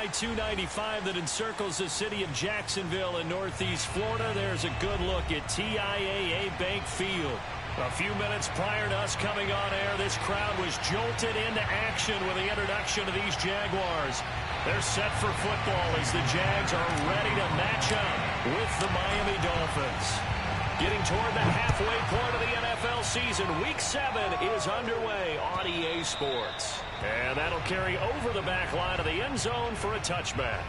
I-295 that encircles the city of Jacksonville in northeast Florida. There's a good look at TIAA Bank Field. A few minutes prior to us coming on air, this crowd was jolted into action with the introduction of these Jaguars. They're set for football as the Jags are ready to match up with the Miami Dolphins. Getting toward the halfway point of the NFL season, Week 7 is underway on EA Sports. And that'll carry over the back line of the end zone for a touchback.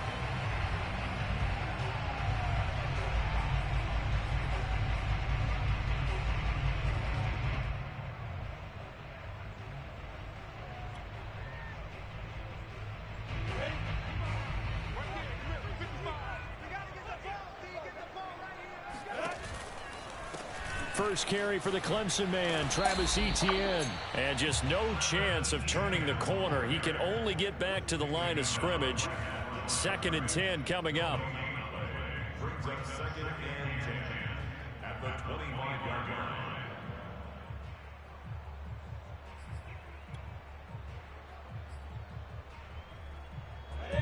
First carry for the Clemson man, Travis Etienne. And just no chance of turning the corner. He can only get back to the line of scrimmage. 2nd and 10 coming up. Brings up 2nd and 10 at the 25-yard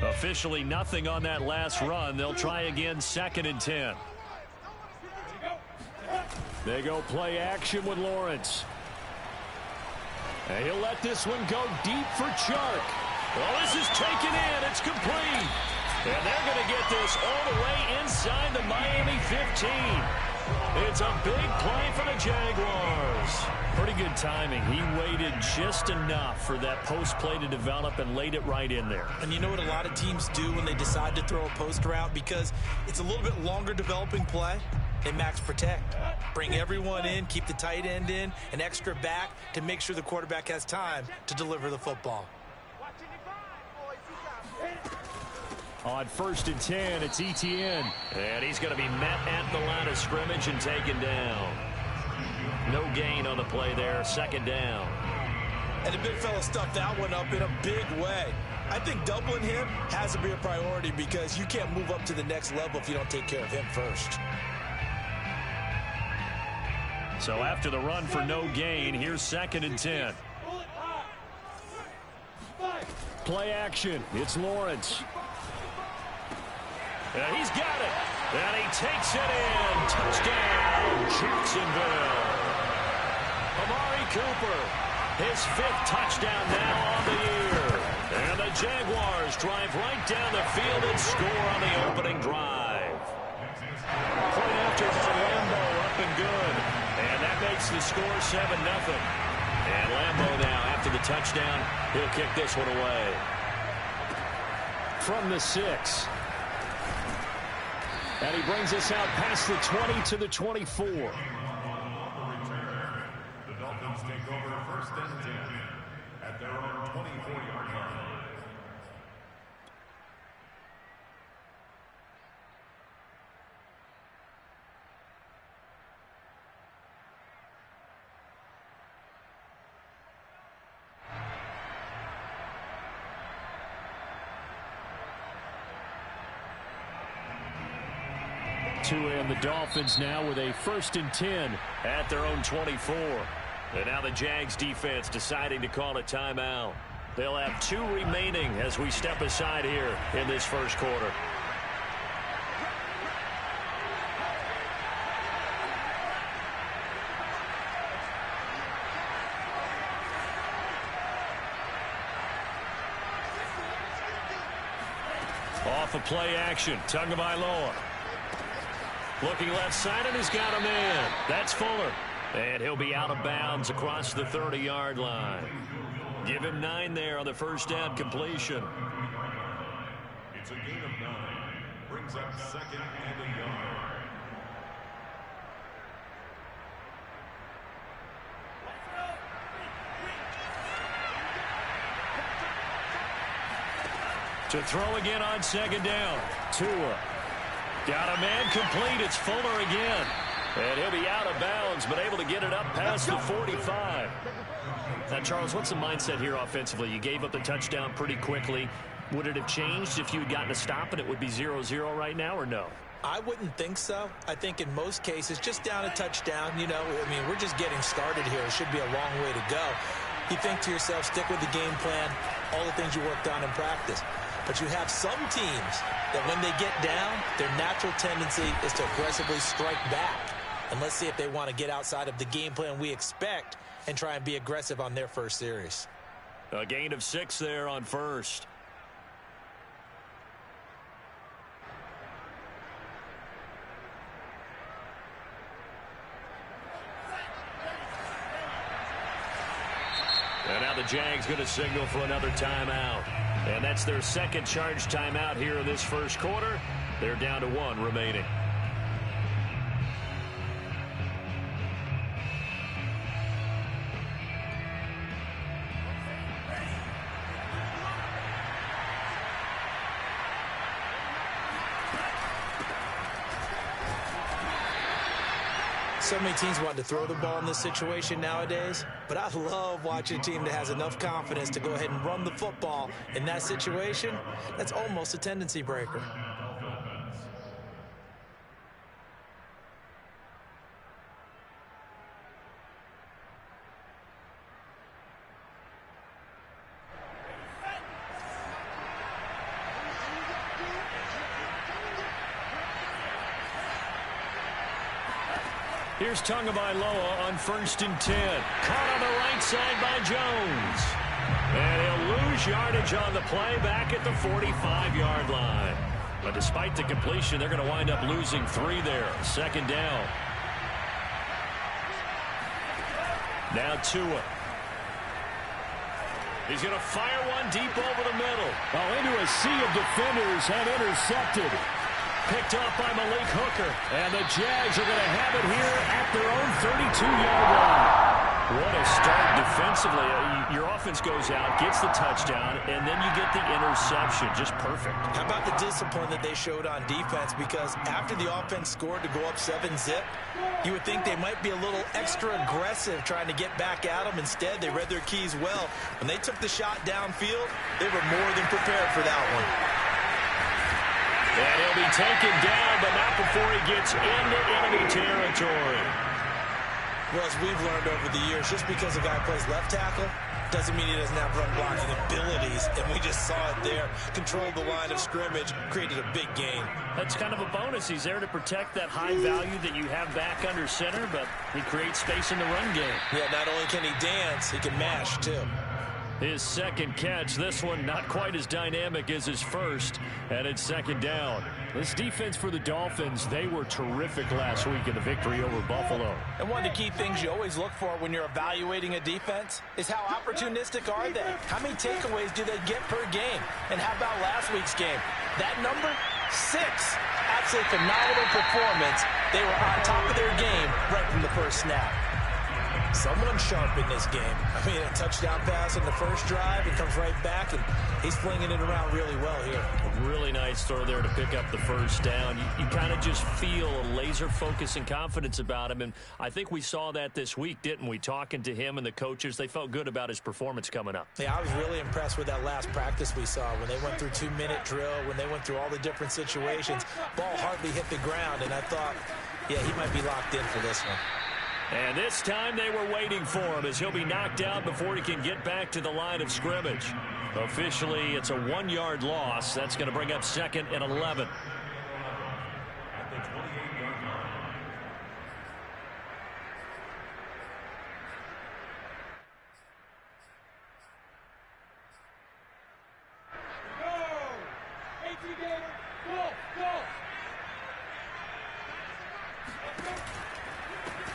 line. Officially nothing on that last run. They'll try again, 2nd and 10. They go play action with Lawrence. And he'll let this one go deep for Chark. Well, this is taken in. It's complete. And they're going to get this all the way inside the Miami 15. It's a big play for the Jaguars. Pretty good timing. He waited just enough for that post play to develop and laid it right in there. And you know what a lot of teams do when they decide to throw a post route? Because it's a little bit longer developing play. They max protect. Bring everyone in, keep the tight end in, an extra back to make sure the quarterback has time to deliver the football. On 1st and 10, it's Etienne. And he's going to be met at the line of scrimmage and taken down. No gain on the play there, 2nd down. And the big fella stuffed that one up in a big way. I think doubling him has to be a priority because you can't move up to the next level if you don't take care of him first. So after the run for no gain, here's 2nd and 10. Play action. It's Lawrence. And he's got it. And he takes it in. Touchdown, Jacksonville. Amari Cooper, his 5th touchdown now on the year. And the Jaguars drive right down the field and score on the opening drive. Point after by Lambo, up and good. And that makes the score 7-0. And Lambo now, after the touchdown, he'll kick this one away. From the 6. And he brings us out past the 20 to the 24. The Dolphins take over 1st and 10 at their own 24-yard line. And the Dolphins now with a 1st and 10 at their own 24. And now the Jags defense deciding to call a timeout. They'll have 2 remaining as we step aside here in this first quarter. Off of play action, Tagovailoa. Looking left side, and he's got a man. That's Fuller. And he'll be out of bounds across the 30-yard line. Give him 9 there on the first down completion. It's a gain of 9. Brings up 2nd and a yard. To throw again on 2nd down. Tua. Got a man complete. It's Fuller again. And he'll be out of bounds, but able to get it up past the 45. Now, Charles, what's the mindset here offensively? You gave up the touchdown pretty quickly. Would it have changed if you had gotten a stop and it would be 0-0 right now, or no? I wouldn't think so. I think in most cases, just down a touchdown, you know, I mean, we're just getting started here. It should be a long way to go. You think to yourself, stick with the game plan, all the things you worked on in practice. But you have some teams that when they get down, their natural tendency is to aggressively strike back. And let's see if they want to get outside of the game plan we expect and try and be aggressive on their first series. A gain of 6 there on first. And now the Jags going to signal for another timeout. And that's their second charge timeout here in this first quarter. They're down to 1 remaining. So many teams want to throw the ball in this situation nowadays, but I love watching a team that has enough confidence to go ahead and run the football in that situation. That's almost a tendency breaker. Here's Tagovailoa on 1st and 10. Caught on the right side by Jones. And he'll lose yardage on the play back at the 45-yard line. But despite the completion, they're going to wind up losing 3 there. 2nd down. Now Tua. He's going to fire one deep over the middle. Oh, into a sea of defenders and intercepted. Picked off by Malik Hooker. And the Jags are going to have it here at their own 32-yard line. What a start defensively. Your offense goes out, gets the touchdown, and then you get the interception. Just perfect. How about the discipline that they showed on defense? Because after the offense scored to go up 7-zip, you would think they might be a little extra aggressive trying to get back at them. Instead, they read their keys well. When they took the shot downfield, they were more than prepared for that one. And he'll be taken down, but not before he gets into enemy territory. Well, as we've learned over the years, just because a guy plays left tackle doesn't mean he doesn't have run blocking abilities. And we just saw it there. Controlled the line of scrimmage, created a big gain. That's kind of a bonus. He's there to protect that high value that you have back under center, but he creates space in the run game. Yeah, not only can he dance, he can mash, too. His second catch, this one not quite as dynamic as his first, and it's 2nd down. This defense for the Dolphins, they were terrific last week in the victory over Buffalo. And one of the key things you always look for when you're evaluating a defense is how opportunistic are they? How many takeaways do they get per game? And how about last week's game? That number, 6. Absolutely phenomenal performance. They were on top of their game right from the first snap. Someone sharp in this game. I mean, a touchdown pass in the first drive, it comes right back, and he's flinging it around really well here. A really nice throw there to pick up the first down. You kind of just feel a laser focus and confidence about him, and I think we saw that this week, didn't we? Talking to him and the coaches, they felt good about his performance coming up. Yeah, I was really impressed with that last practice we saw when they went through 2-minute drill, when they went through all the different situations. Ball hardly hit the ground, and I thought, yeah, he might be locked in for this one. And this time they were waiting for him as he'll be knocked out before he can get back to the line of scrimmage. Officially, it's a 1-yard loss. That's going to bring up 2nd and 11.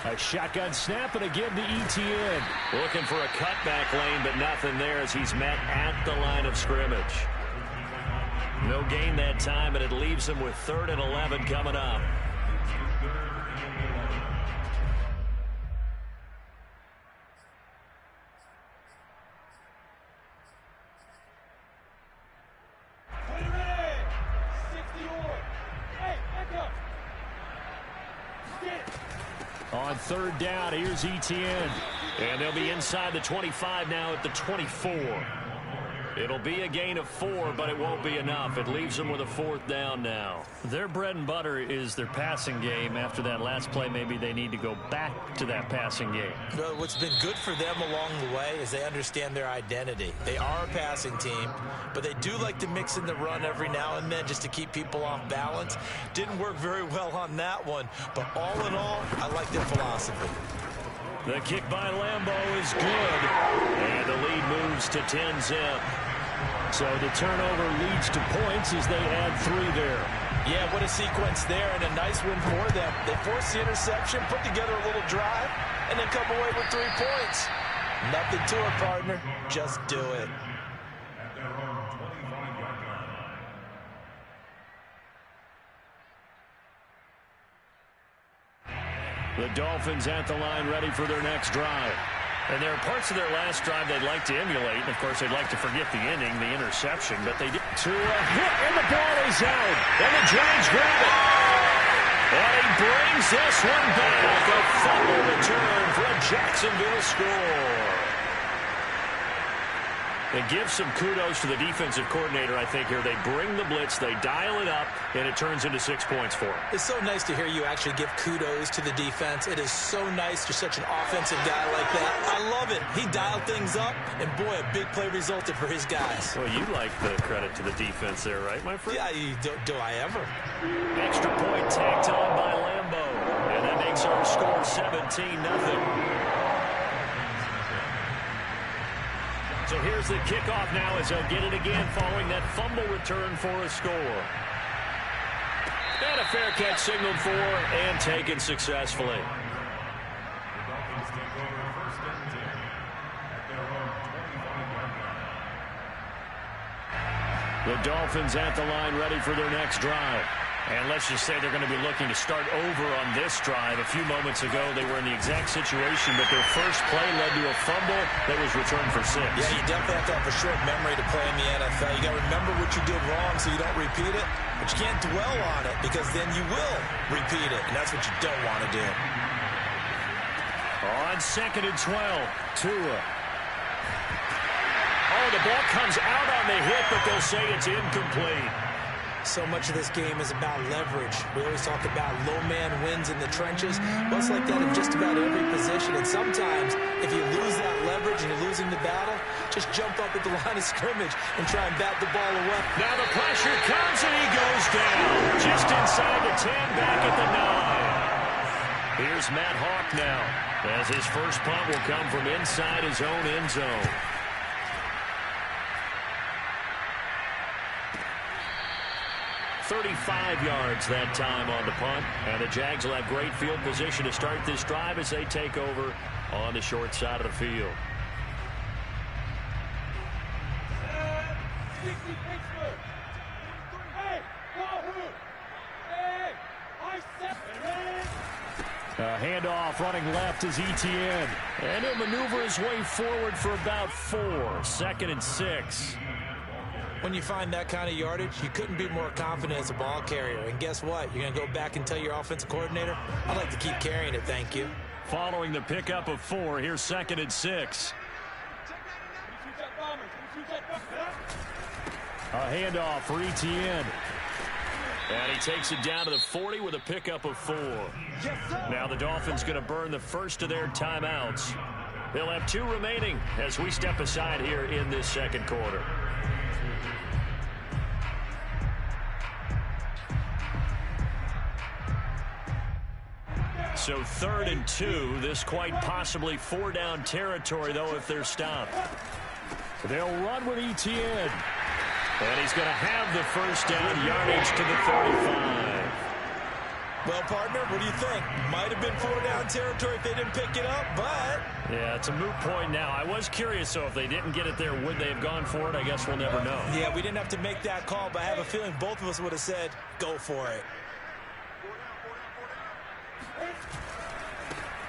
A shotgun snap and a give to Etienne. Looking for a cutback lane, but nothing there as he's met at the line of scrimmage. No gain that time, and it leaves him with 3rd and 11 coming up. On 3rd down, here's Etienne. And they'll be inside the 25 now at the 24. It'll be a gain of 4, but it won't be enough. It leaves them with a 4th down now. Their bread and butter is their passing game. After that last play, maybe they need to go back to that passing game. Well, what's been good for them along the way is they understand their identity. They are a passing team, but they do like to mix in the run every now and then just to keep people off balance. Didn't work very well on that one, but all in all, I like their philosophy. The kick by Lambeau is good, and the lead moves to 10-zip. So the turnover leads to points as they add 3 there. Yeah, what a sequence there, and a nice win for them. They force the interception, put together a little drive, and then come away with 3 points. Nothing to it, partner. Just do it. At their own 25-yard line. The Dolphins at the line ready for their next drive. And there are parts of their last drive they'd like to emulate. And, of course, they'd like to forget the inning, the interception. But they did to a hit, and the ball is out. And the Jags grab it. And he brings this one back. A fumble return for a Jacksonville score. It gives some kudos to the defensive coordinator, I think, here. They bring the blitz, they dial it up, and it turns into 6 points for them. It's so nice to hear you actually give kudos to the defense. It is so nice. You're such an offensive guy like that. I love it. He dialed things up, and boy, a big play resulted for his guys. Well, you like the credit to the defense there, right, my friend? Yeah, do I ever? Extra point tacked on by Lambeau, and that makes our score 17-0. So here's the kickoff now as they'll get it again following that fumble return for a score. And a fair catch signaled for and taken successfully. The Dolphins take over 1st and 10 at their own 25-yard line. The Dolphins at the line ready for their next drive. And let's just say they're going to be looking to start over on this drive. A few moments ago, they were in the exact situation, but their first play led to a fumble that was returned for 6. Yeah, you definitely have to have a short memory to play in the NFL. You got to remember what you did wrong so you don't repeat it, but you can't dwell on it because then you will repeat it, and that's what you don't want to do. On 2nd and 12, Tua. Oh, the ball comes out on the hit, but they'll say it's incomplete. So much of this game is about leverage. We always talk about low man wins in the trenches. Well, it's like that in just about every position. And sometimes, if you lose that leverage and you're losing the battle, just jump up at the line of scrimmage and try and bat the ball away. Now the pressure comes and he goes down. Just inside the 10, back at the 9. Here's Matt Hawk now, as his first punt will come from inside his own end zone. 35 yards that time on the punt. And the Jags will have great field position to start this drive as they take over on the short side of the field. A handoff running left is Etienne. And he'll maneuver his way forward for about 4. 2nd and 6. When you find that kind of yardage, you couldn't be more confident as a ball carrier. And guess what? You're going to go back and tell your offensive coordinator, I'd like to keep carrying it, thank you. Following the pickup of 4, here's 2nd and 6. A handoff for Etienne. And he takes it down to the 40 with a pickup of 4. Now the Dolphins going to burn the first of their timeouts. They'll have 2 remaining as we step aside here in this second quarter. So 3rd and 2, this quite possibly 4-down territory, though, if they're stopped. They'll run with Etienne. And he's going to have the first down, yardage to the 35. Well, partner, what do you think? Might have been 4-down territory if they didn't pick it up, but... Yeah, it's a moot point now. I was curious, so if they didn't get it there, would they have gone for it? I guess we'll never know. Yeah, we didn't have to make that call, but I have a feeling both of us would have said, go for it.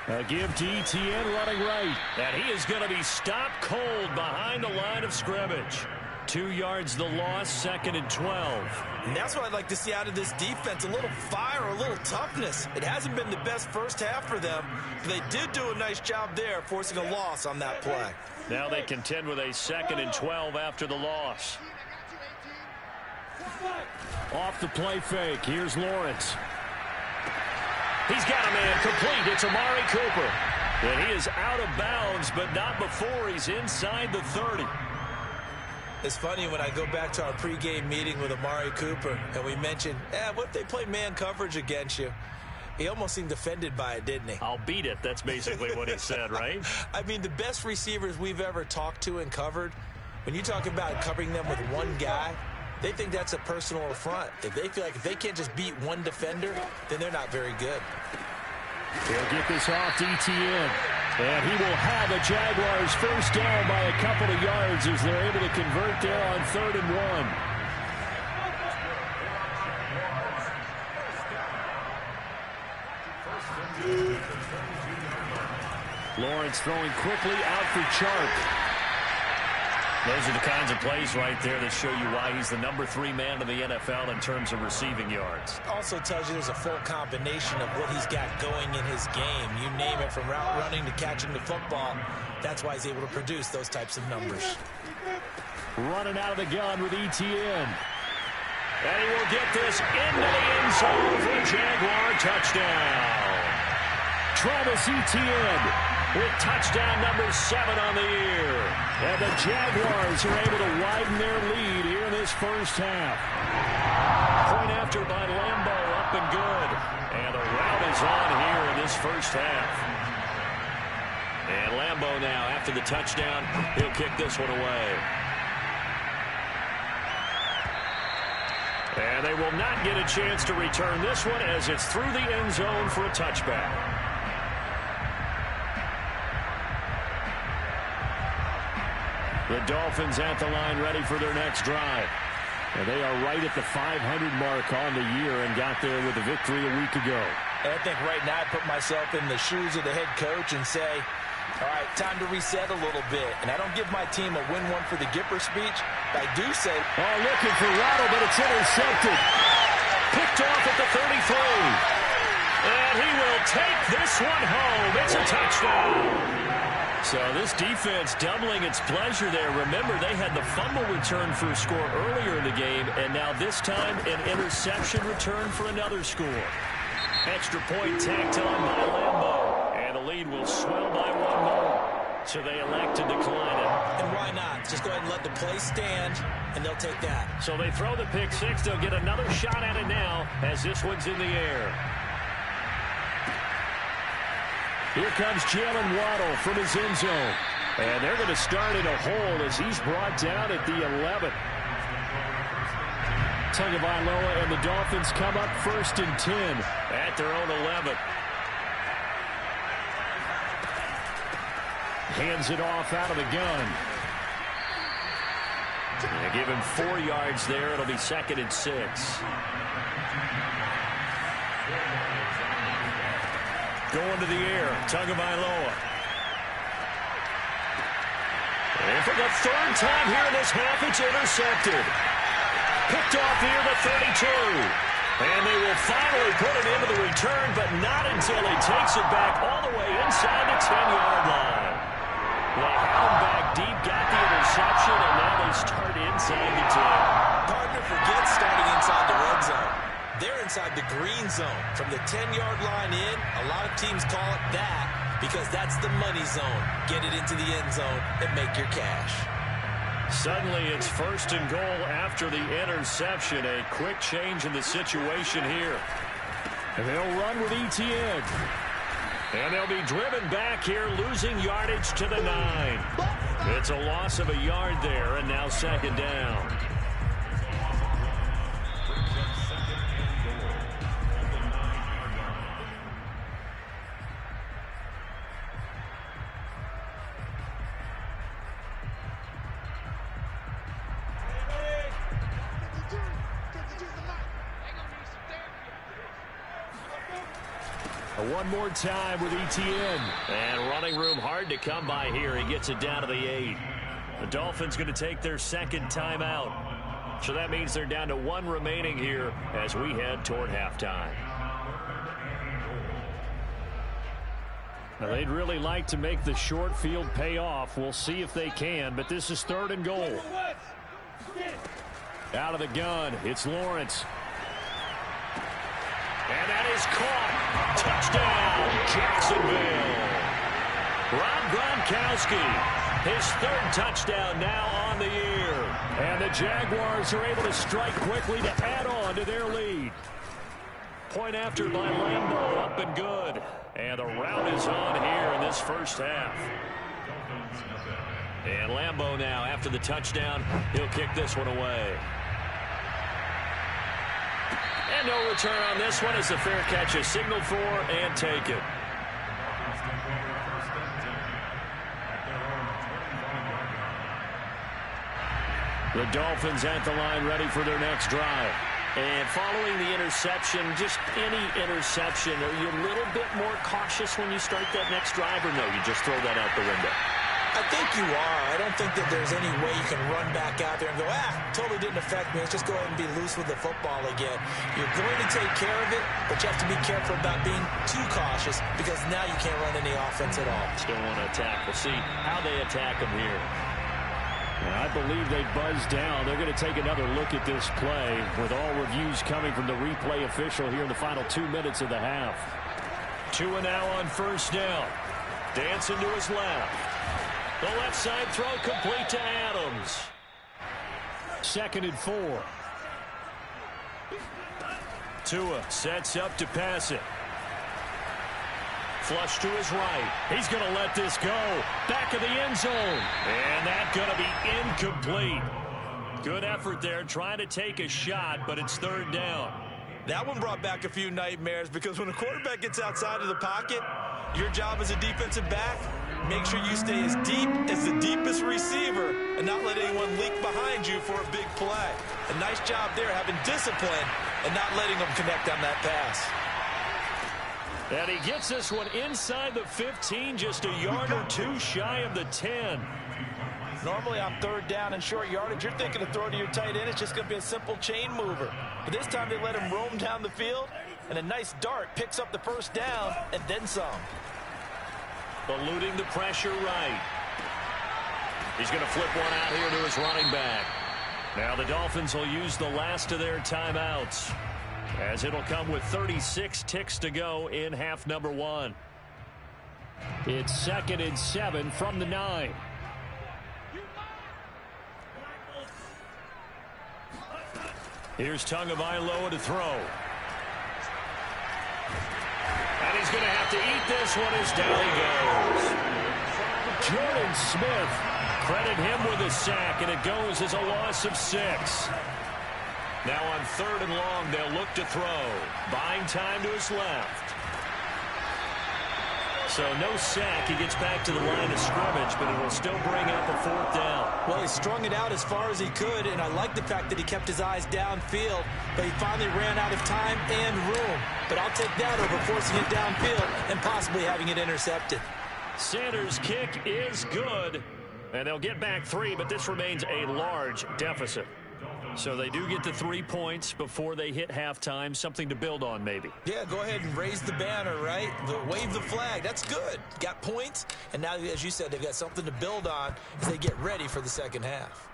A give to Etienne running right. And he is going to be stopped cold behind the line of scrimmage. 2 yards the loss, 2nd and 12. And that's what I'd like to see out of this defense, a little fire, a little toughness. It hasn't been the best first half for them, but they did do a nice job there, forcing a loss on that play. Now they contend with a 2nd and 12 after the loss. Off the play fake, here's Lawrence. He's got a man complete. It's Amari Cooper. And he is out of bounds, but not before he's inside the 30. It's funny when I go back to our pregame meeting with Amari Cooper, and we mentioned, what if they play man coverage against you? He almost seemed offended by it, didn't he? I'll beat it. That's basically what he said, right? I mean, the best receivers we've ever talked to and covered, when you talk about covering them with one guy, they think that's a personal affront. If they feel like if they can't just beat one defender, then they're not very good. He'll get this off to ETN. And he will have the Jaguars first down by a couple of yards as they're able to convert there on 3rd and 1. Lawrence throwing quickly out for Chark. Those are the kinds of plays right there that show you why he's the number 3 man in the NFL in terms of receiving yards. Also tells you there's a full combination of what he's got going in his game. You name it, from route running to catching the football. That's why he's able to produce those types of numbers. Running out of the gun with ETN. And he will get this into the end zone for a Jaguar touchdown. Travis Etienne with touchdown number 7 on the year. And the Jaguars are able to widen their lead here in this first half. Point after by Lambo, up and good. And the route is on here in this first half. And Lambo now, after the touchdown, he'll kick this one away. And they will not get a chance to return this one as it's through the end zone for a touchback. The Dolphins at the line, ready for their next drive. And they are right at the 500 mark on the year and got there with a victory a week ago. And I think right now I put myself in the shoes of the head coach and say, all right, time to reset a little bit. And I don't give my team a win one for the Gipper speech, but I do say... Oh, looking for Waddle, but it's intercepted. Picked off at the 33. And he will take this one home. It's a touchdown. So this defense doubling its pleasure there. Remember, they had the fumble return for a score earlier in the game, and now this time an interception return for another score. Extra point tacked on by Lambo, and the lead will swell by 1 more. So they elect to decline it. And why not? Just go ahead and let the play stand, and they'll take that. So they throw the pick 6. They'll get another shot at it now as this one's in the air. Here comes Jalen Waddle from his end zone. And they're going to start in a hole as he's brought down at the 11. Tagovailoa and the Dolphins come up 1st and 10 at their own 11. Hands it off out of the gun. They give him 4 yards there. It'll be 2nd and 6. Going to the air, Tagovailoa. And for the 3rd time here in this half, it's intercepted. Picked off here the 32. And they will finally put it into the return, but not until he takes it back all the way inside the 10-yard line. They had him back deep, got the interception, and now they start inside the 10. Partner forgets starting inside the red zone. They're inside the green zone. From the 10-yard line in, a lot of teams call it that because that's the money zone. Get it into the end zone and make your cash. Suddenly it's 1st and goal after the interception. A quick change in the situation here. And they'll run with ETN. And they'll be driven back here, losing yardage to the 9. It's a loss of a yard there, and now 2nd down. One more time with ETN. And running room hard to come by here. He gets it down to the 8. The Dolphins going to take their second timeout. So that means they're down to one remaining here as we head toward halftime. Now, they'd really like to make the short field pay off. We'll see if they can, but this is 3rd and goal. Out of the gun, it's Lawrence. And that is caught. Touchdown, Jacksonville. Rob Gronkowski, his 3rd touchdown now on the year. And the Jaguars are able to strike quickly to add on to their lead. Point after by Lambeau, up and good. And the rout is on here in this first half. And Lambeau now, after the touchdown, he'll kick this one away. And no return on this one as the fair catch is signaled for and taken. The Dolphins at the line ready for their next drive. And following the interception, just any interception, are you a little bit more cautious when you start that next drive, or no, you just throw that out the window? I think you are. I don't think that there's any way you can run back out there and go, totally didn't affect me. Let's just go ahead and be loose with the football again. You're going to take care of it, but you have to be careful about being too cautious because now you can't run any offense at all. Still want to attack. We'll see how they attack them here. And I believe they buzzed down. They're going to take another look at this play with all reviews coming from the replay official here in the final 2 minutes of the half. Tua now on first down. Dancing to his left. The left side throw complete to Adams. 2nd and 4. Tua sets up to pass it. Flush to his right. He's going to let this go. Back of the end zone. And that's going to be incomplete. Good effort there trying to take a shot, but it's 3rd down. That one brought back a few nightmares because when a quarterback gets outside of the pocket, your job as a defensive back, make sure you stay as deep as the deepest receiver and not let anyone leak behind you for a big play. A nice job there having discipline and not letting them connect on that pass. And he gets this one inside the 15, just a yard or two shy of the 10. Normally on 3rd down and short yardage, you're thinking to throw to your tight end. It's just going to be a simple chain mover. But this time they let him roam down the field, and a nice dart picks up the 1st down and then some. Eluding the pressure right. He's going to flip one out here to his running back. Now the Dolphins will use the last of their timeouts, as it'll come with 36 ticks to go in half number 1. It's 2nd and 7 from the 9. Here's Tagovailoa to throw. And he's going to have to eat this one as down he goes. Jordan Smith, credit him with a sack, and it goes as a loss of 6. Now on 3rd and long, they'll look to throw. Buying time to his left. So no sack. He gets back to the line of scrimmage, but it will still bring up a 4th down. Well, he strung it out as far as he could, and I like the fact that he kept his eyes downfield, but he finally ran out of time and room. But I'll take that over forcing it downfield and possibly having it intercepted. Sanders' kick is good, and they'll get back 3, but this remains a large deficit. So they do get to 3 points before they hit halftime. Something to build on, maybe. Yeah, go ahead and raise the banner, right? Wave the flag. That's good. Got points, and now, as you said, they've got something to build on as they get ready for the second half.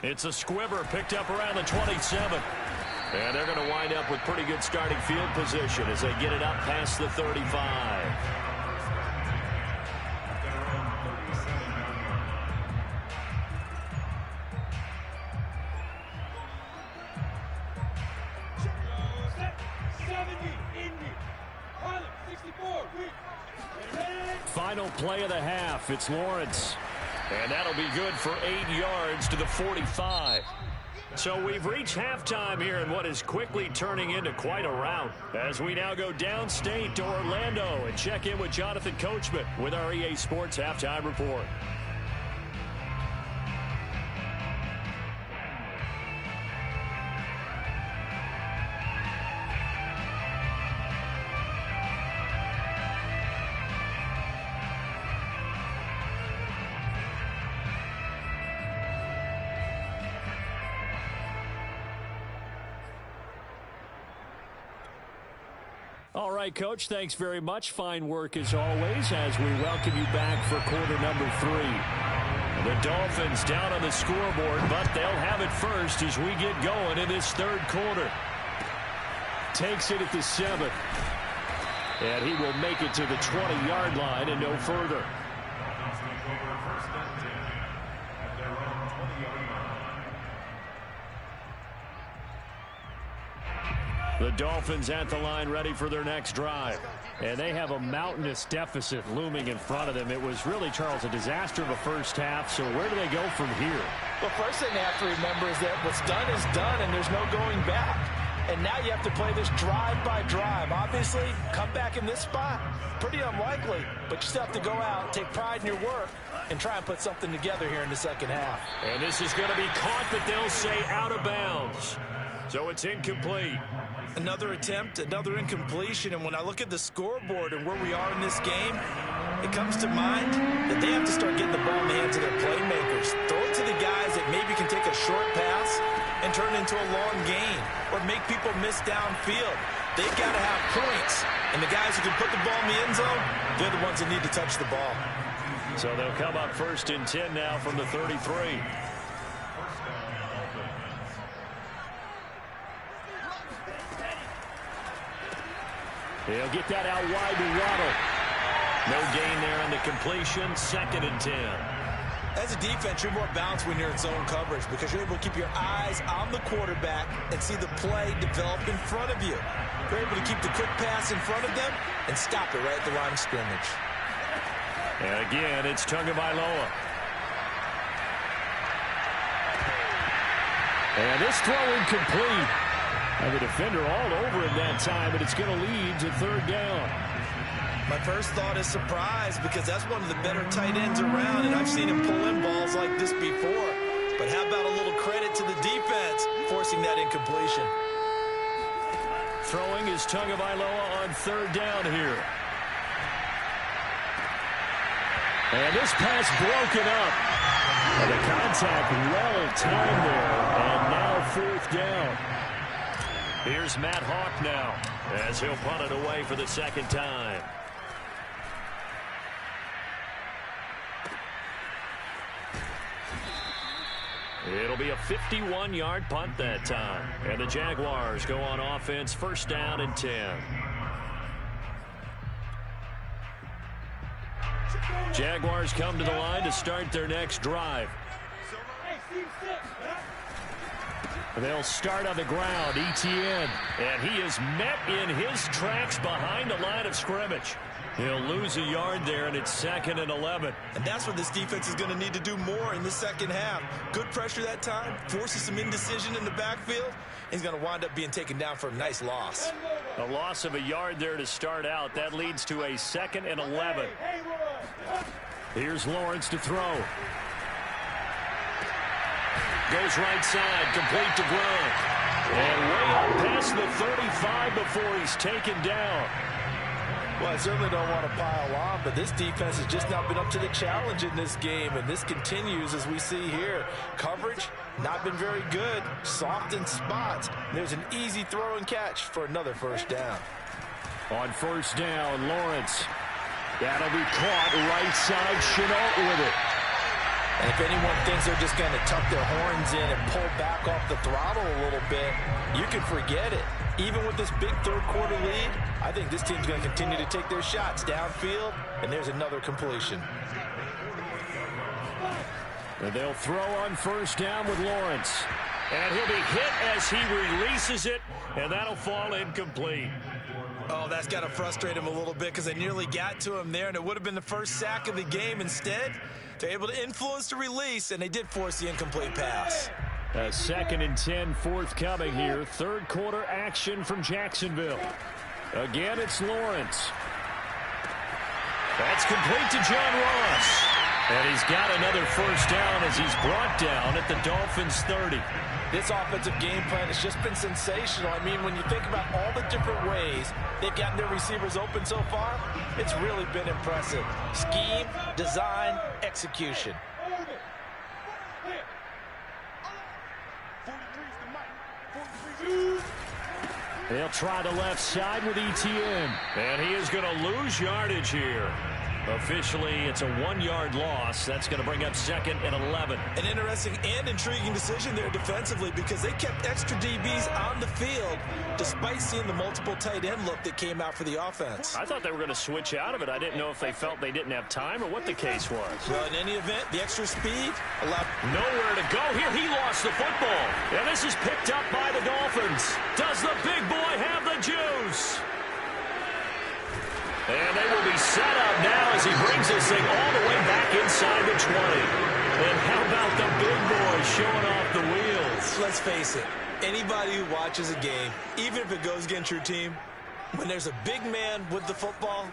It's a squibber picked up around the 27. And they're going to wind up with pretty good starting field position as they get it up past the 35. Final play of the half. It's Lawrence. And that'll be good for 8 yards to the 45. So we've reached halftime here in what is quickly turning into quite a rout, as we now go downstate to Orlando and check in with Jonathan Coachman with our EA Sports Halftime Report. All right, Coach, thanks very much. Fine work as always as we welcome you back for quarter number 3. The Dolphins down on the scoreboard, but they'll have it first as we get going in this third quarter. Takes it at the 7. And he will make it to the 20-yard line and no further. The Dolphins at the line ready for their next drive. And they have a mountainous deficit looming in front of them. It was really, Charles, a disaster of a first half. So where do they go from here? The first thing they have to remember is that what's done is done and there's no going back. And now you have to play this drive by drive. Obviously, come back in this spot, pretty unlikely. But you still have to go out, take pride in your work, and try and put something together here in the second half. And this is going to be caught, but they'll say out of bounds. So it's incomplete. Another attempt, another incompletion. And when I look at the scoreboard and where we are in this game, it comes to mind that they have to start getting the ball in the hands of their playmakers. Throw it to the guys that maybe can take a short pass and turn it into a long gain or make people miss downfield. They've got to have points. And the guys who can put the ball in the end zone, they're the ones that need to touch the ball. So they'll come up 1st and 10 now from the 33. He'll get that out wide to Waddle. No gain there on the completion. 2nd and 10. As a defense, you're more balanced when you're in zone coverage because you're able to keep your eyes on the quarterback and see the play develop in front of you. You're able to keep the quick pass in front of them and stop it right at the line of scrimmage. And again, it's Tagovailoa. And this throw incomplete. And the defender all over him that time, but it's going to lead to 3rd down. My first thought is surprise because that's one of the better tight ends around, and I've seen him pull in balls like this before. But how about a little credit to the defense forcing that incompletion? Throwing is Tagovailoa on 3rd down here. And this pass broken up. And the contact well timed there, and now 4th down. Here's Matt Hawk now as he'll punt it away for the 2nd time. It'll be a 51-yard punt that time. And the Jaguars go on offense 1st down and 10. Jaguars come to the line to start their next drive. They'll start on the ground, Etienne, and he is met in his tracks behind the line of scrimmage. He'll lose a yard there, and it's 2nd and 11. And that's what this defense is going to need to do more in the second half. Good pressure that time, forces some indecision in the backfield. He's going to wind up being taken down for a nice loss. A loss of a yard there to start out. That leads to a 2nd and 11. Here's Lawrence to throw. Goes right side, complete to Gronk. And way up past the 35 before he's taken down. Well, I certainly don't want to pile on, but this defense has just not been up to the challenge in this game, and this continues as we see here. Coverage, not been very good, soft in spots. There's an easy throw and catch for another 1st down. On 1st down, Lawrence. That'll be caught right side, Chenault with it. And if anyone thinks they're just going to tuck their horns in and pull back off the throttle a little bit, you can forget it. Even with this big 3rd quarter lead, I think this team's going to continue to take their shots downfield, and there's another completion. And they'll throw on 1st down with Lawrence. And he'll be hit as he releases it, and that'll fall incomplete. Oh, that's got to frustrate him a little bit because they nearly got to him there, and it would have been the first sack of the game. Instead, they're able to influence the release, and they did force the incomplete pass. A 2nd and 10 forthcoming here. 3rd quarter action from Jacksonville. Again, it's Lawrence. That's complete to John Ross. And he's got another 1st down as he's brought down at the Dolphins 30. This offensive game plan has just been sensational. I mean, when you think about all the different ways they've gotten their receivers open so far, it's really been impressive. Scheme, design, execution. They'll try the left side with ETN. And he is going to lose yardage here. Officially, it's a 1-yard loss. That's going to bring up 2nd and 11. An interesting and intriguing decision there defensively because they kept extra DBs on the field despite seeing the multiple tight end look that came out for the offense. I thought they were going to switch out of it. I didn't know if they felt they didn't have time or what the case was. Well, in any event, the extra speed allowed nowhere to go here. He lost the football. And this is picked up by the Dolphins. Does the big boy have the juice? And they will be set up now as he brings this thing all the way back inside the 20. And how about the big boy showing off the wheels? Let's face it, anybody who watches a game, even if it goes against your team, when there's a big man with the football,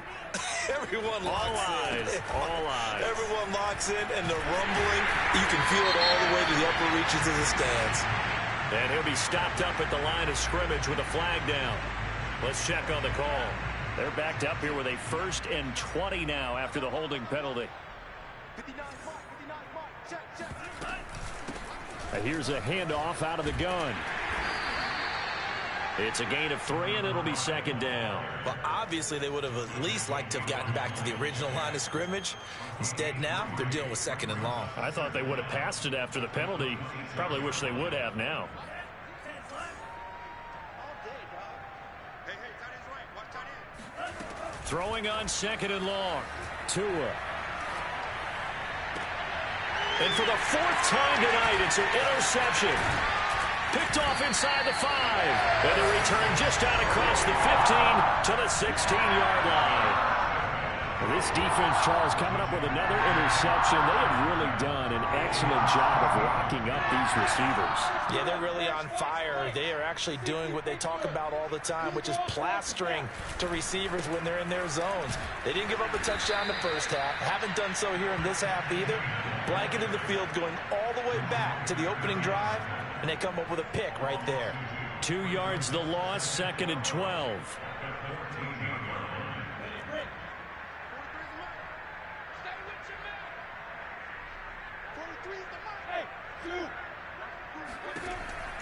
everyone locks in. All eyes. Everyone locks in, and the rumbling, you can feel it all the way to the upper reaches of the stands. And he'll be stopped up at the line of scrimmage with a flag down. Let's check on the call. They're backed up here with a 1st and 20 now after the holding penalty. Here's a handoff out of the gun. It's a gain of 3, and it'll be 2nd down. Well, obviously, they would have at least liked to have gotten back to the original line of scrimmage. Instead, now, they're dealing with 2nd and long. I thought they would have passed it after the penalty. Probably wish they would have now. Throwing on 2nd and long. Tua. And for the 4th time tonight, it's an interception. Picked off inside the 5. And a return just out across the 15 to the 16-yard line. Well, this defense, Charles, coming up with another interception. They have really done an excellent job of locking up these receivers. Yeah, they're really on fire. They are actually doing what they talk about all the time, which is plastering to receivers when they're in their zones. They didn't give up a touchdown the first half. Haven't done so here in this half either. Blanketed the field going all the way back to the opening drive, and they come up with a pick right there. 2 yards the loss, 2nd and 12.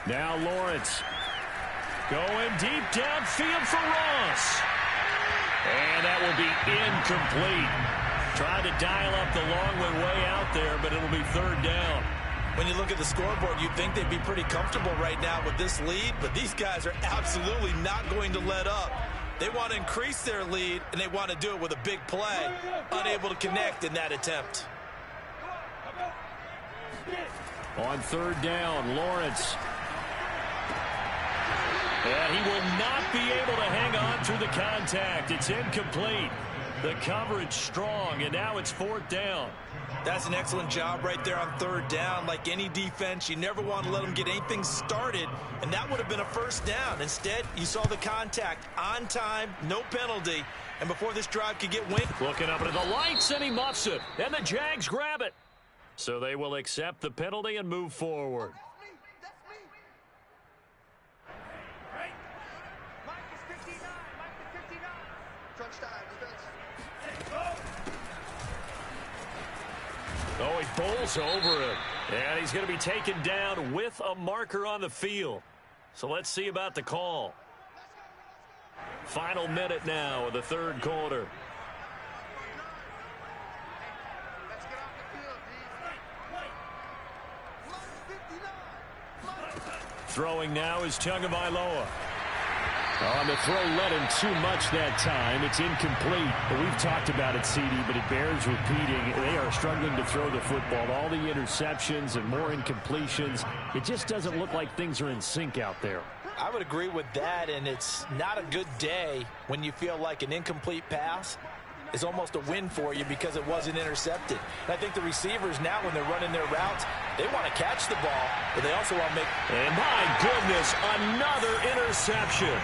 Now Lawrence going deep downfield for Ross. And that will be incomplete. Trying to dial up the long way out there, but it'll be 3rd down. When you look at the scoreboard, you'd think they'd be pretty comfortable right now with this lead, but these guys are absolutely not going to let up. They want to increase their lead, and they want to do it with a big play. Unable to connect in that attempt. On 3rd down, Lawrence. And he will not be able to hang on through the contact. It's incomplete. The coverage strong, and now it's 4th down. That's an excellent job right there on 3rd down. Like any defense, you never want to let them get anything started, and that would have been a 1st down. Instead, you saw the contact on time, no penalty, and before this drive could get wind. Looking up into the lights, and he muffs it, and the Jags grab it. So they will accept the penalty and move forward. Oh, he bowls over it. And he's going to be taken down with a marker on the field. So let's see about the call. Final minute now of the 3rd quarter. Throwing now is Tagovailoa. On the throw, led him too much that time. It's incomplete. We've talked about it, CD, but it bears repeating. They are struggling to throw the football. All the interceptions and more incompletions. It just doesn't look like things are in sync out there. I would agree with that, and it's not a good day when you feel like an incomplete pass is almost a win for you because it wasn't intercepted. And I think the receivers now, when they're running their routes, they want to catch the ball, but they also want to make... And my goodness, another interception.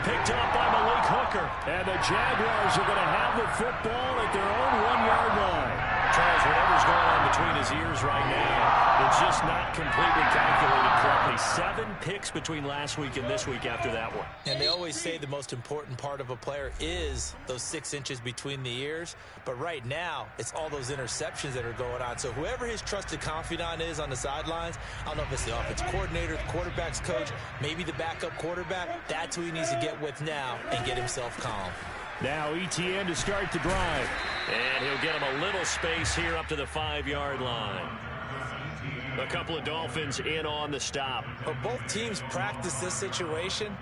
Picked up by Malik Hooker. And the Jaguars are going to have the football at their own 1-yard line. Charles, whatever's going on between his ears right now, it's just not completely calculated correctly. 7 picks between last week and this week after that one. And they always say the most important part of a player is those 6 inches between the ears. But right now, it's all those interceptions that are going on. So whoever his trusted confidant is on the sidelines, I don't know if it's the offensive coordinator, the quarterback's coach, maybe the backup quarterback, that's who he needs to get with now and get himself calm. Now ETN to start the drive. And he'll get him a little space here up to the 5-yard line. A couple of Dolphins in on the stop. But both teams practice this situation.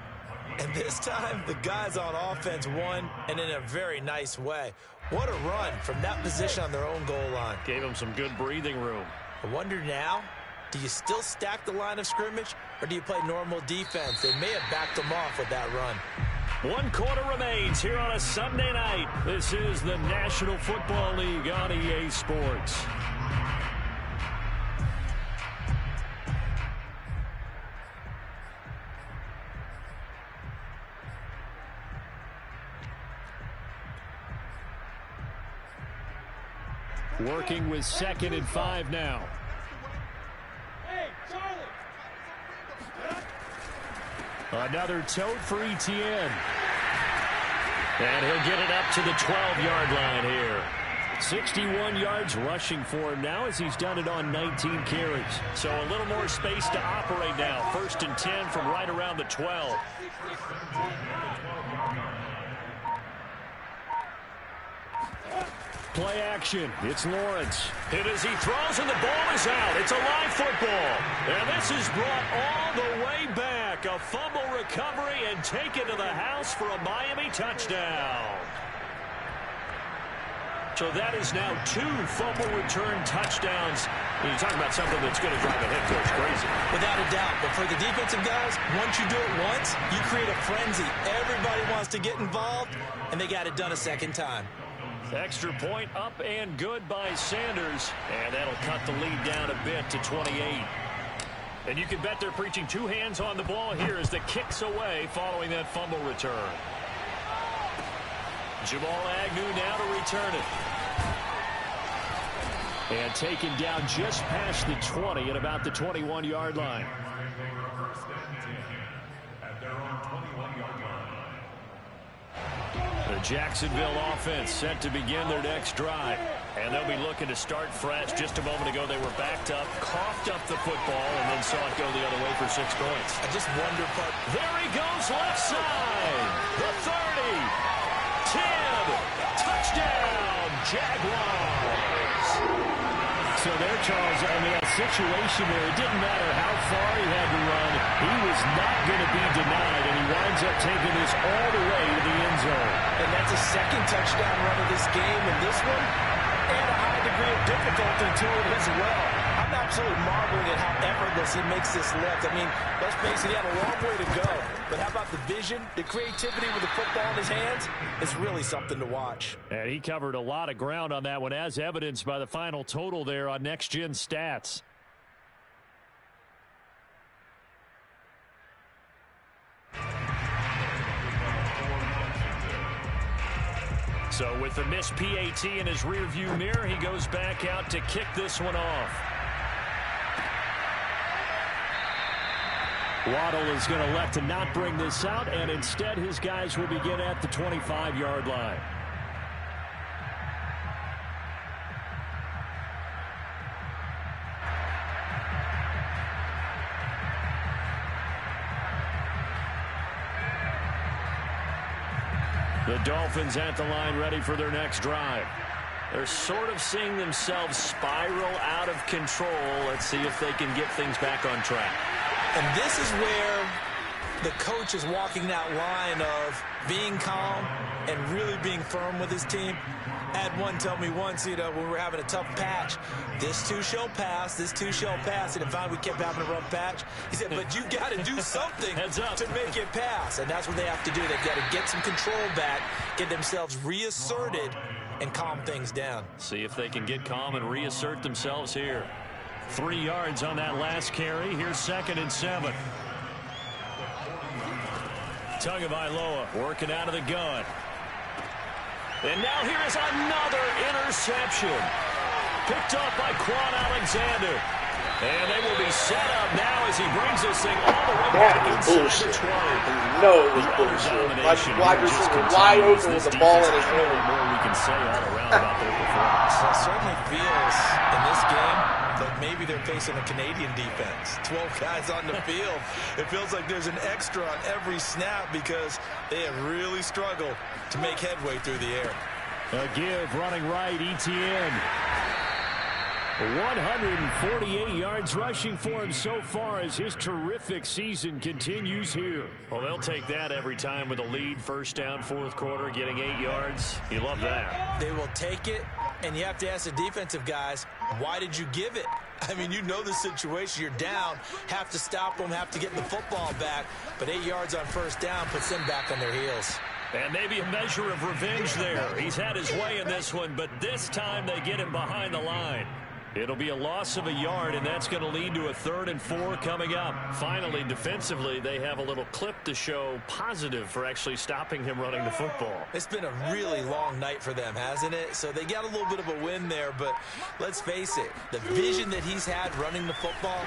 And this time, the guys on offense won, and in a very nice way. What a run from that position on their own goal line. Gave them some good breathing room. I wonder now, do you still stack the line of scrimmage, or do you play normal defense? They may have backed them off with that run. 1 quarter remains here on a Sunday night. This is the National Football League on EA Sports. Working with 2nd and 5 now. Another tote for ETN. And he'll get it up to the 12-yard line here. 61 yards rushing for him now as he's done it on 19 carries. So a little more space to operate now. 1st and 10 from right around the 12. Play action. It's Lawrence. Hit as he throws, and the ball is out. It's a live football. And this is brought all the way back. A fumble recovery and taken to the house for a Miami touchdown. So that is now 2 fumble return touchdowns. You're talking about something that's going to drive a head coach crazy. Without a doubt. But for the defensive guys, once you do it once, you create a frenzy. Everybody wants to get involved, and they got it done a second time. Extra point up and good by Sanders. And that'll cut the lead down a bit to 28. And you can bet they're preaching 2 hands on the ball here as the kick's away following that fumble return. Jamal Agnew now to return it. And taken down just past the 20 at about the 21-yard line. The Jacksonville offense set to begin their next drive. And they'll be looking to start fresh. Just a moment ago, they were backed up, coughed up the football, and then saw it go the other way for 6 points. I just wonder, but there he goes left side. The 30. 10. Touchdown, Jaguars. So there, Charles, I mean, a situation where it didn't matter how far he had to run. He was not going to be denied, and he winds up taking this all the way to the end zone. And that's a 2nd touchdown run of this game, and this one, and a high degree of difficulty to it as well. I'm absolutely marveling at how effortless he makes this lift. I mean, let's face it, he had a long way to go. But how about the vision, the creativity with the football in his hands? It's really something to watch. And he covered a lot of ground on that one, as evidenced by the final total there on Next Gen Stats. So with the missed PAT in his rearview mirror, he goes back out to kick this one off. Waddle is going to elect to not bring this out, and instead his guys will begin at the 25-yard line. The Dolphins at the line ready for their next drive. They're sort of seeing themselves spiral out of control. Let's see if they can get things back on track. And this is where the coach is walking that line of being calm and really being firm with his team. I had one tell me once, when we were having a tough patch, this too shall pass, this too shall pass. And finally we kept having a rough patch. He said, but you got to do something to make it pass. And that's what they have to do. They've got to get some control back, get themselves reasserted, and calm things down. See if they can get calm and reassert themselves here. 3 yards on that last carry. Here's 2nd and 7. Tagovailoa working out of the gun. And now here is another interception. picked off by Quan Alexander. And they will be set up now as he brings this thing all the way back inside the 20. No, it was bullshit. My wide receiver wide open with the ball in his hand. More we can say all around about their performance. Well, it certainly feels in this game like maybe they're facing a Canadian defense. 12 guys on the field. It feels like there's an extra on every snap because they have really struggled to make headway through the air. A give running right, ETN. 148 yards rushing for him so far as his terrific season continues here. Well, they'll take that every time with a lead. First down, fourth quarter, getting 8 yards. You love that. They will take it, and you have to ask the defensive guys, why did you give it? I mean, you know the situation. You're down, have to stop them, have to get the football back. But 8 yards on first down puts them back on their heels. And maybe a measure of revenge there. He's had his way in this one, but this time they get him behind the line. It'll be a loss of a yard, and that's going to lead to a 3rd and 4 coming up. Finally, defensively, they have a little clip to show positive for actually stopping him running the football. It's been a really long night for them, hasn't it? So they got a little bit of a win there, but let's face it, the vision that he's had running the football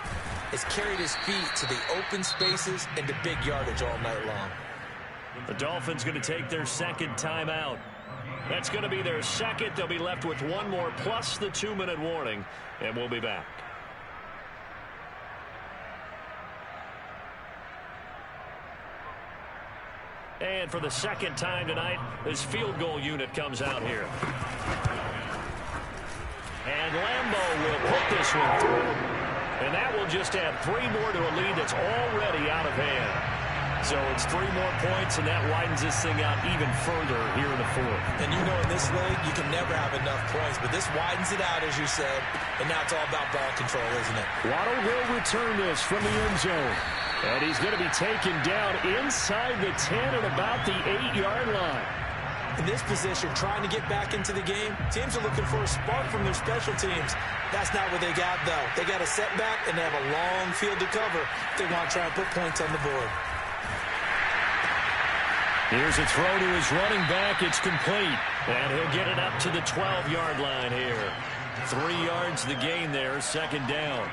has carried his feet to the open spaces and to big yardage all night long. The Dolphins going to take their second timeout. That's going to be their second. They'll be left with one more plus the 2-minute warning, and we'll be back. And for the second time tonight, this field goal unit comes out here. And Lambeau will put this one through. And that will just add 3 more to a lead that's already out of hand. So it's 3 more points, and that widens this thing out even further here in the 4th. And you know in this league, you can never have enough points, but this widens it out, as you said, and now it's all about ball control, isn't it? Waddle will return this from the end zone. And he's going to be taken down inside the 10 at about the 8-yard line. In this position, trying to get back into the game, teams are looking for a spark from their special teams. That's not what they got, though. They got a setback, and they have a long field to cover if they want to try and put points on the board. Here's a throw to his running back. It's complete. And he'll get it up to the 12-yard line here. 3 yards the gain there, second down.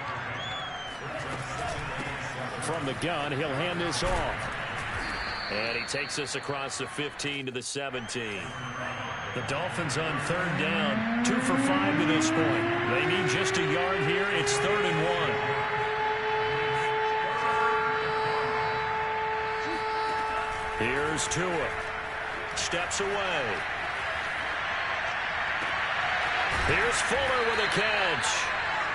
From the gun, he'll hand this off. And he takes this across the 15 to the 17. The Dolphins on third down, 2 for 5 to this point. They need just a yard here. It's 3rd and 1. Here's Tua. Steps away. Here's Fuller with a catch.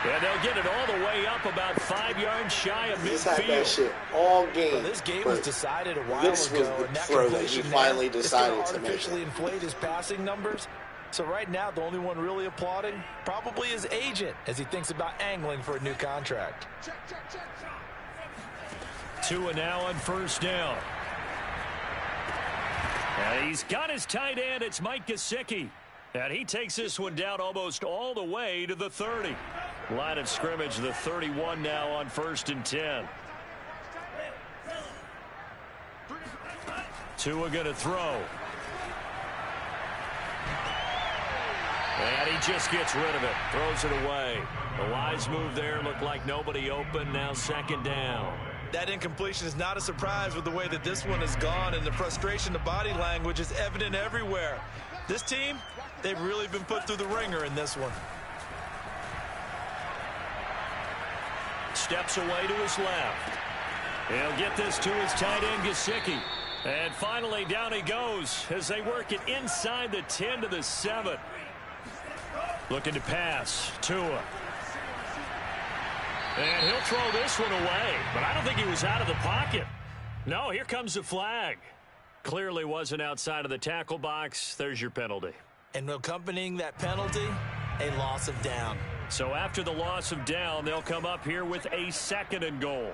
And they'll get it all the way up about 5 yards shy of midfield. He's had that shit all game. Well, this game was decided a while this ago. was the throw that he finally decided to make. Artificially inflate his passing numbers. So right now, the only one really applauding probably his agent as he thinks about angling for a new contract. Tua now on first down. And he's got his tight end. It's Mike Gesicki. And he takes this one down almost all the way to the 30. Line of scrimmage, the 31 now on 1st and 10. Tua going to throw. And he just gets rid of it. Throws it away. The wise move there. Looked like nobody open. Now second down. That incompletion is not a surprise with the way that this one has gone, and the frustration, the body language is evident everywhere. This team, they've really been put through the ringer in this one. Steps away to his left. He'll get this to his tight end, Gesicki. And finally, down he goes as they work it inside the 10 to the 7. Looking to pass. Tua. And he'll throw this one away. But I don't think he was out of the pocket. No, here comes the flag. Clearly wasn't outside of the tackle box. There's your penalty. And accompanying that penalty, a loss of down. So after the loss of down, they'll come up here with a 2nd and goal.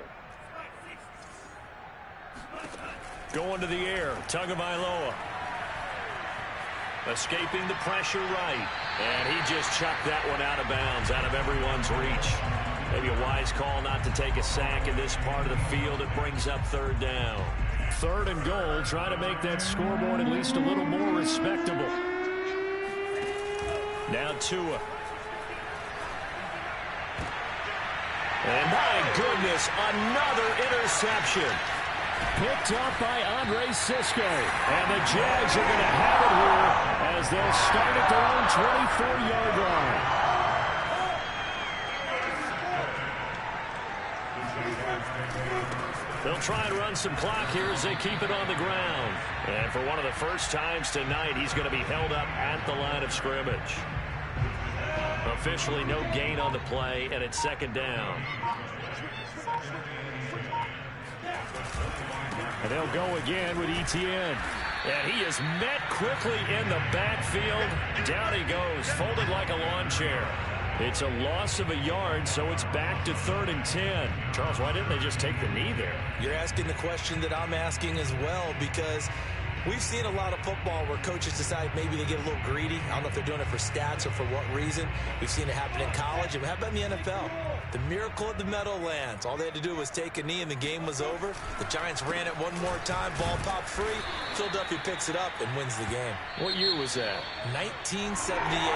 Going to the air, Tagovailoa. Escaping the pressure right. And he just chucked that one out of bounds, out of everyone's reach. Maybe a wise call not to take a sack in this part of the field. It brings up 3rd down. 3rd and goal, trying to make that scoreboard at least a little more respectable. Now Tua. And my goodness, another interception. Picked up by Andre Cisco. And the Jags are going to have it here as they'll start at their own 24-yard line. They'll try and run some clock here as they keep it on the ground. And for one of the first times tonight, he's going to be held up at the line of scrimmage. Officially no gain on the play, and it's second down. And they'll go again with Etienne. And he is met quickly in the backfield. Down he goes, folded like a lawn chair. It's a loss of a yard, so it's back to 3rd and 10. Charles, why didn't they just take the knee there? You're asking the question that I'm asking as well, because we've seen a lot of football where coaches decide maybe they get a little greedy. I don't know if they're doing it for stats or for what reason. We've seen it happen in college. And how about in the NFL? The miracle at the Meadowlands. All they had to do was take a knee and the game was over. The Giants ran it one more time. Ball popped free. Philadelphia picks it up and wins the game. What year was that? 1978.